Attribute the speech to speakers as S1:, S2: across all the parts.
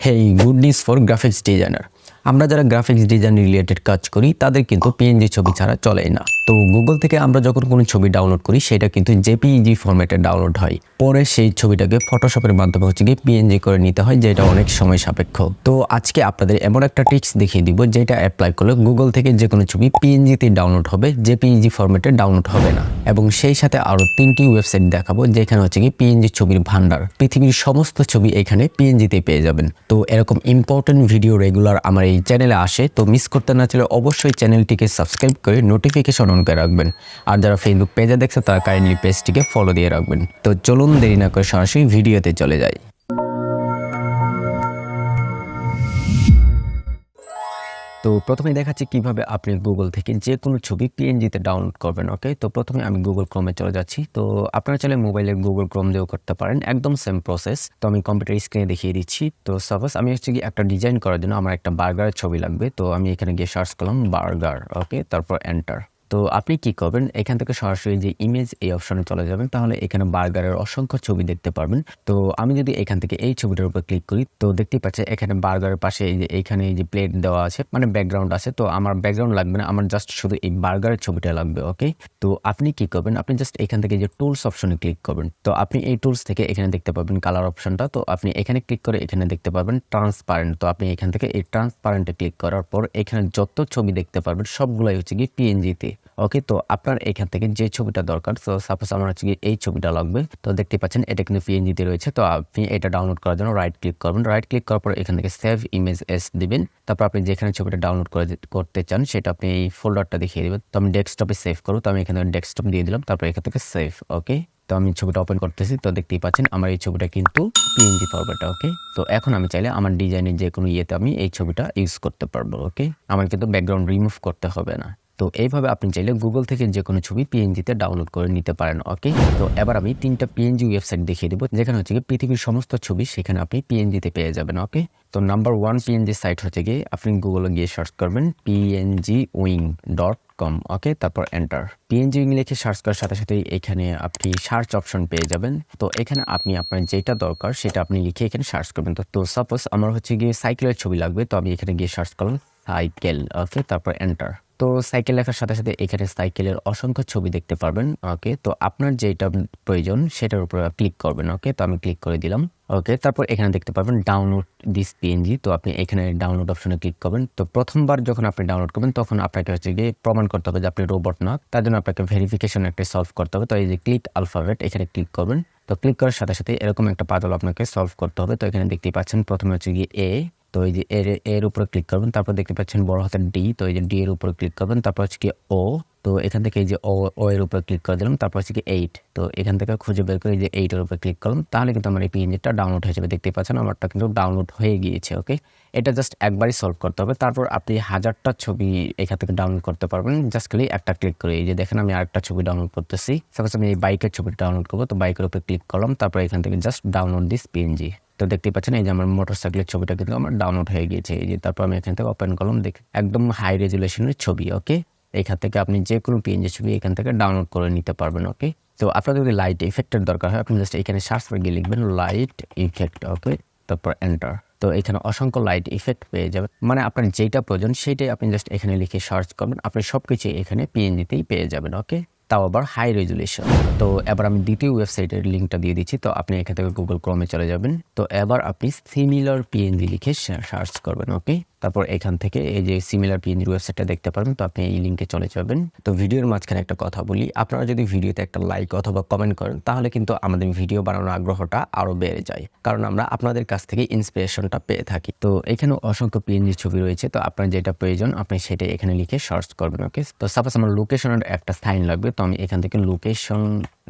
S1: Hey, good news for graphics designer. আমরা যারা graphics design related কাজ করি তাদের কিন্তু পিএনজি ছবি ছাড়া চলেই না। তো গুগল থেকে আমরা যখন কোনো ছবি ডাউনলোড করি সেটা কিন্তু জেপিইজি ফরম্যাটে ডাউনলোড হয়, পরে সেই ছবিটাকে ফটোশপের মাধ্যমে গিয়ে পিএনজি করে নিতে হয়, যেটা অনেক সময় সাপেক্ষ। তো আজকে আপনাদের এমন একটা ট্রিক্স দেখিয়ে দিব যেটা অ্যাপ্লাই করলে গুগল থেকে যে কোনো ছবি পিএনজিতে ডাউনলোড হবে, জেপিইজি ফরম্যাটে ডাউনলোড হবে না। এবং সেই সাথে আরো 3টি ওয়েবসাইট দেখাবো যেখানে পিএনজি ছবির ভান্ডার, পৃথিবীর সমস্ত ছবি এখানে পিএনজিতে পেয়ে যাবেন। তো এরকম ইম্পর্টেন্ট ভিডিও রেগুলার আমার এই চ্যানেলে আসে, তো মিস করতে না চাইলে অবশ্যই চ্যানেলটিকে সাবস্ক্রাইব করে নোটিফিকেশন অন করে রাখবেন। আর যারা ফেসবুক পেজে দেখছে তারা কাইন্ডলি পেজটিকে ফলো দিয়ে রাখবেন। তো চলুন দেরি না করে সরাসরি ভিডিওতে চলে যাই। তো প্রথমে দেখাচ্ছি কিভাবে আপনি গুগল থেকে যে কোনো ছবি পিএনজিতে ডাউনলোড করবেন। ওকে, তো প্রথমে আমি গুগল ক্রোমে চলে যাচ্ছি। তো আপনারা চাইলে মোবাইলে গুগল ক্রোম দিয়েও করতে পারেন, একদম সেম প্রসেস। তো আমি কম্পিউটার স্ক্রিনে দেখিয়ে দিচ্ছি। তো সাপোজ আমি কি একটা ডিজাইন করার জন্য আমার একটা বার্গারের ছবি লাগবে। তো আমি এখানে গিয়ে সার্চ করলাম বার্গার। ওকে, তারপর এন্টার। তো আপনি কি করবেন, এখান থেকে সরাসরি যে ইমেজ এই অপশনে চলে যাবেন, তাহলে এখানে বার্গারের অসংখ্য ছবি দেখতে পারবেন। তো আমি যদি এখান থেকে এই ছবিটার উপর ক্লিক করি, তো দেখতেই পাচ্ছি এখানে বার্গারের পাশে এইখানে এই যে প্লেট দেওয়া আছে, মানে ব্যাকগ্রাউন্ড আছে। তো আমার ব্যাকগ্রাউন্ড লাগবে না, আমার জাস্ট শুধু এই বার্গারের ছবিটা লাগবে। ওকে, তো আপনি কি করবেন, আপনি জাস্ট এখান থেকে যে টুলস অপশনে ক্লিক করবেন। তো আপনি এই টুলস থেকে এখানে দেখতে পাবেন কালার অপশনটা। তো আপনি এখানে ক্লিক করে এখানে দেখতে পাবেন ট্রান্সপারেন্ট। তো আপনি এখান থেকে এই ট্রান্সপারেন্টে ক্লিক করার পর এখানে যত ছবি দেখতে পারবেন সবগুলাই কি পিএনজিতে। ওকে, তো আপনার এখান থেকে যে ছবিটা দরকার, তো সাপোজ আমার এই ছবিটা লাগবে। তো দেখতে পাচ্ছেন এটা কিন্তু পিএনজিতে রয়েছে। তো আপনি এটা ডাউনলোড করার জন্য রাইট ক্লিক করবেন। রাইট ক্লিক করার পর এখান থেকে সেভ ইমেজ এস দিবেন। তারপর আপনি যেখানে ছবিটা ডাউনলোড করতে চান সেটা আপনি এই ফোল্ডারটা দেখিয়ে দেবেন। তো আমি ডেস্কটপে সেভ করব। তো আমি এখানে ডেস্কটপ দিয়ে দিলাম, তারপর এখান থেকে সেভ। ওকে, তো আমি ছবিটা ওপেন করতেছি। তো দেখতেই পাচ্ছেন আমার এই ছবিটা কিন্তু পিএনজি ফরম্যাটে। ওকে, তো এখন আমি চাইলে আমার ডিজাইনের যে কোনো ইয়েতে আমি এই ছবিটা ইউজ করতে পারবো। ওকে, আমার কিন্তু ব্যাকগ্রাউন্ড রিমুভ করতে হবে না। তো এইভাবে আপনি চাইলে গুগল থেকে যে কোনো ছবি পিএনজিতে ডাউনলোড করে নিতে পারেন। ওকে, তো এবার আমি 3টা পিএনজি ওয়েবসাইট দেখিয়ে দেবো যেখানে পৃথিবীর সমস্ত ছবি সেখানে আপনি পিএনজিতে পেয়ে যাবেন। ওকে, তো নাম্বার 1 পিএনজি সাইট আপনি গুগলে গিয়ে সার্চ করবেন pngwing.com। ওকে, তারপর এন্টার। pngwing লিখে সার্চ করার সাথে সাথে এখানে আপনি সার্চ অপশন পেয়ে যাবেন। তো এখানে আপনি আপনার যেটা দরকার সেটা আপনি লিখে এখানে সার্চ করবেন। তো সাপোজ আমার সাইকেলের ছবি লাগবে। তো আমি এখানে গিয়ে সার্চ করলাম সাইকেল। ওকে, তারপর এন্টার। তো সাইকেল লেখার সাথে সাথে এখানে সাইকেলের অসংখ্য ছবি দেখতে পারবেন। ওকে, তো আপনার যেটা প্রয়োজন সেটার উপর ক্লিক করবেন। ওকে, তো আমি ক্লিক করে দিলাম। ওকে, তারপর এখানে দেখতে পাবেন ডাউনলোড দিস পিএনজি। তো আপনি এখানে ডাউনলোড অপশনে ক্লিক করবেন। তো প্রথমবার যখন আপনি ডাউনলোড করবেন তখন আপনাকে গিয়ে প্রমাণ করতে হবে যে আপনি রোবট না। তার জন্য আপনাকে ভেরিফিকেশন একটা সলভ করতে হবে। তো এই যে ক্লিক আলফাবেট, এখানে ক্লিক করবেন। তো ক্লিক করার সাথে সাথে এরকম একটা পাজল আপনাকে সলভ করতে হবে। তো এখানে দেখতেই পাচ্ছেন প্রথমে এ। তো এই যে এর উপরে ক্লিক করবেন। তারপর দেখতে পাচ্ছেন বড় হাতের ডি। তো এই যে ডি এর উপরে ক্লিক করবেন। তারপর ও। তো এখান থেকে এই যে ও এর উপরে ক্লিক করে দিলাম। তারপর 8। তো এখান থেকে খুঁজে বের করে এই যে 8 এর উপরে ক্লিক করলাম। তাহলে কিন্তু আমার এই পিএনজিটা ডাউনলোড হয়ে যাবে। দেখতেই পাচ্ছেন আমারটা কিন্তু ডাউনলোড হয়ে গিয়েছে। ওকে, এটা জাস্ট একবারই সলভ করতে হবে। তারপর আপনি 1000টা ছবি এখান থেকে ডাউনলোড করতে পারবেন জাস্ট খালি একটা ক্লিক করে। এই যে দেখেন আমি আরেকটা ছবি ডাউনলোড করতেছি। সাপোজ আমি এই বাইকের ছবিটা ডাউনলোড করবো। তো বাইকের উপরে ক্লিক করলাম। তারপর এখান থেকে জাস্ট ডাউনলোড দিস পিএনজি। তো দেখতেই পাচ্ছেন এই যে আমার মোটরসাইকেলের ছবিটা কিন্তু আমার ডাউনলোড হয়ে গিয়েছে। এই যে তারপর আমি এখান থেকে ওপেন করলাম, একদম হাই রেজুলেশনের ছবি। ওকে, এখান থেকে আপনি যে কোনো পিএনজি ছবি এখান থেকে ডাউনলোড করে নিতে পারবেন। ওকে, তো আপনার যদি লাইট ইফেক্টের দরকার হয় আপনি জাস্ট এখানে সার্চ করে গিয়ে লিখবেন লাইট ইফেক্ট। ওকে, তারপর এন্টার। তো এখানে অসংখ্য লাইট ইফেক্ট পেয়ে যাবেন, মানে আপনার যেটা প্রয়োজন সেটাই আপনি জাস্ট এখানে লিখে সার্চ করবেন। আপনি সবকিছু এখানে পিএনজিতেই পেয়ে যাবেন। ওকে, তাও আবার হাই রেজুলেশন। তো এবার আমি দ্বিতীয় ওয়েবসাইটের লিঙ্কটা দিয়ে দিচ্ছি। তো আপনি এখান থেকে গুগল ক্রোমে চলে যাবেন। তো এবার আপনি সিমিলার পিএনজি লিখে সার্চ করবেন। ওকে, তারপর এখান থেকে এই যে সিমিলার পিএনজি ওয়েবসাইটটা দেখতে পারবেন। তো আপনি এই লিঙ্কে চলে যাবেন। তো ভিডিওর মাঝখানে একটা কথা বলি, আপনারা যদি ভিডিওতে একটা লাইক অথবা কমেন্ট করেন তাহলে কিন্তু আমাদের ভিডিও বানানোর আগ্রহটা আরো বেড়ে যায়, কারণ আমরা আপনাদের কাছ থেকে ইন্সপিরেশনটা পেয়ে থাকি। তো এখানে অসংখ্য পিএনজি ছবি রয়েছে। তো আপনার যেটা প্রয়োজন আপনি সেটাই এখানে লিখে সার্চ করবেন। ওকে, তো সাপোজ আমার লোকেশনের একটা সাইন লাগবে। তো আমি এখান থেকে লোকেশন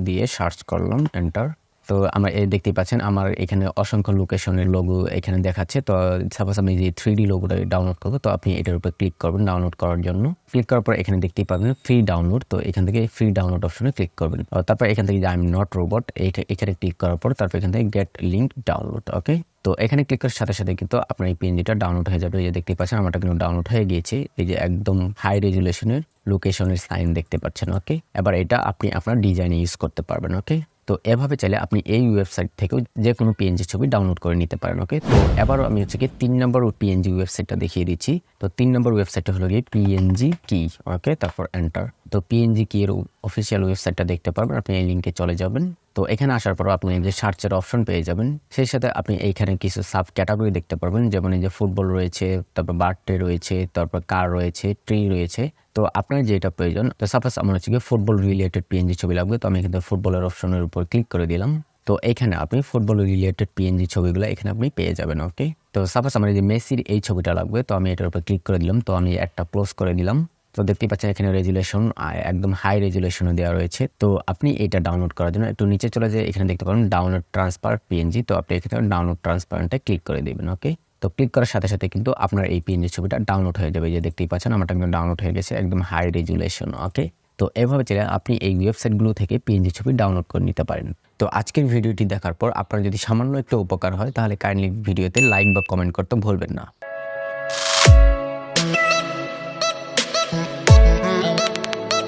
S1: দিয়ে সার্চ করলাম, এন্টার। তো আমরা দেখতেই পাচ্ছেন আমার এখানে অসংখ্য লোকেশনের লোগো এখানে দেখাচ্ছে। তো সাপোজ আমি যে 3D লোগোটা ডাউনলোড করবো। তো আপনি এটার উপর ক্লিক করবেন ডাউনলোড করার জন্য। ক্লিক করার পর এখানে দেখতেই পাবেন ফ্রি ডাউনলোড। তো এখান থেকে ফ্রি ডাউনলোড অপশনে ক্লিক করবেন। তারপর এখান থেকে যে আই এম নট রোবট এখানে ক্লিক করার পর তারপর এখান থেকে গেট লিঙ্ক ডাউনলোড। ওকে, তো এখানে ক্লিক করার সাথে সাথে কিন্তু আপনার এই পিএনজিটা ডাউনলোড হয়ে যাবে। এই যে দেখতে পাচ্ছেন আমারটা কিন্তু ডাউনলোড হয়ে গিয়েছে। এই যে একদম হাই রেজুলেশনের লোকেশনের সাইন দেখতে পাচ্ছেন। ওকে, এবার এটা আপনি আপনার ডিজাইনে ইউজ করতে পারবেন। ওকে, তো এভাবে চাইলে আপনি এই ওয়েবসাইট থেকেও যে কোনো পিএনজি ছবি ডাউনলোড করে নিতে পারেন। ওকে, তো এবারও আমি হচ্ছে কি 3 নম্বর পিএনজি ওয়েবসাইটটা দেখিয়ে দিচ্ছি। তো 3 নম্বর ওয়েবসাইটটা হলো গিয়ে pngkey। ওকে, তারপর এন্টার। তো pngkey এর অফিসিয়াল ওয়েবসাইটটা দেখতে পারবেন, আপনি এই লিঙ্কে চলে যাবেন। তো এখানে আসার পর আপনি যে সার্চের অপশন পেয়ে যাবেন, সেই সাথে আপনি এইখানে কিছু সাব ক্যাটাগরি দেখতে পারবেন, যেমন এই যে ফুটবল রয়েছে, তারপর বার্থডে রয়েছে, তারপর কার রয়েছে, ট্রি রয়েছে। তো আপনার যেটা প্রয়োজন, তো সাপোজ আমার হচ্ছে গিয়ে ফুটবল রিলেটেড পিএনজি ছবি লাগবে, তো আমি কিন্তু ফুটবলের অপশনের উপর ক্লিক করে দিলাম। তো এখানে আপনি ফুটবল রিলেটেড পিএনজি ছবিগুলো এখানে আপনি পেয়ে যাবেন। ওকে, তো সাপোজ আমার এই যে মেসির এই ছবিটা লাগবে, তো আমি এটার উপর ক্লিক করে দিলাম। তো আমি একটা ক্লোজ করে দিলাম। তো দেখতেই পাচ্ছেন এখানে রেজুলেশন একদম হাই রেজুলেশনে দেওয়া রয়েছে। তো আপনি এটা ডাউনলোড করার জন্য একটু নিচে চলে যেয়ে এখানে দেখতে পারেন ডাউনলোড ট্রান্সফার পিএনজি। তো আপনি এখানে ডাউনলোড ট্রান্সপারেন্টে ক্লিক করে দিবেন। ওকে, তো ক্লিক করার সাথে সাথে কিন্তু আপনার এই পিএনজি ছবিটা ডাউনলোড হয়ে যাবে। যে দেখতেই পাচ্ছেন আমারটা কিন্তু ডাউনলোড হয়ে গেছে, একদম হাই রেজুলেশন। ওকে, তো এভাবে চাইলে আপনি এই ওয়েবসাইটগুলো থেকে পিএনজি ছবি ডাউনলোড করে নিতে পারেন। তো আজকের ভিডিওটি দেখার পর আপনার যদি সামান্য একটু উপকার হয়, তাহলে কাইন্ডলি ভিডিওতে লাইক বা কমেন্ট করতে ভুলবেন না।